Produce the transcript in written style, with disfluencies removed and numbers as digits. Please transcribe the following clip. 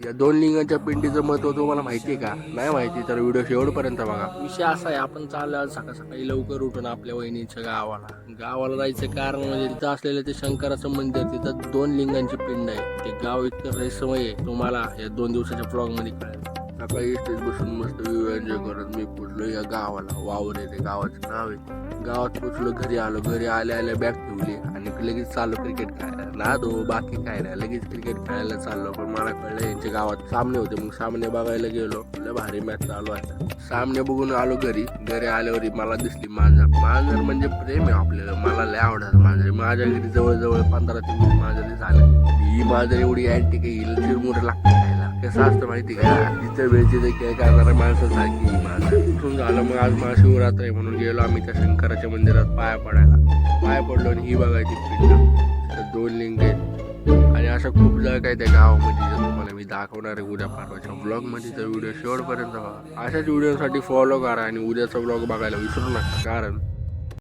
या दोन लिंगाच्या पिंडीचं महत्व तुम्हाला माहिती आहे का? नाही माहिती तर व्हिडिओ शेवटपर्यंत बघा. विषय असा आहे, आपण चाललो सकाळ सकाळी लवकर उठून आपल्या वहिनीच्या गावाला जायचं कारण म्हणजे तिथं असलेलं ते शंकराचं मंदिर, तिथं दोन लिंगांची पिंड आहे. ते गाव इतकं रहस्यमय आहे, तुम्हाला या 2 दिवसाच्या ब्लॉग मध्ये कळेल. सकाळी इथेच बसून मस्त व्ह्यू एन्जॉय करत मी पोचलो या गावाला. वावर आहे ते गावाचं नाव आहे. गावात पोचलो, घरी आलो. घरी आल्या बॅग ठेवली आणि लगेच चाललो क्रिकेट खेळायला. ना दो बाकी काय नाही, लगेच क्रिकेट खेळायला चाललो. पण मला कळलं यांच्या गावात सामने होते, मग सामने बघायला गेलो. लय भारी मॅच चालू आहे. सामने बघून आलो घरी. घरी आल्यावर मला दिसली मांजर म्हणजे प्रेम आहे आपल्याला. मला लय आवडत मांजर. माझ्या घरी जवळजवळ 15 ते 20 मांजरी झाले. ही मांजर एवढी अँटी काही हिला चिरमुर लागते खायला. कसं असतं माहिती का, जिथं वेळची देखील करणाऱ्या माणसासारखी मांजर. इथून झालं मग आज महाशिवरात्र आहे म्हणून गेलो आम्ही त्या शंकराच्या मंदिरात पाया पडलो आणि ही बघायची पिंड. तर 2 लिंग आहेत आणि अशा खूप जागा काय त्या गावामध्ये जे तुम्हाला मी दाखवणार आहे उद्या परवाच्या ब्लॉग मध्ये. तर व्हिडिओ शेवटपर्यंत बघा. अशाच व्हिडिओसाठी फॉलो करा आणि उद्याचा ब्लॉग बघायला विसरू नका, कारण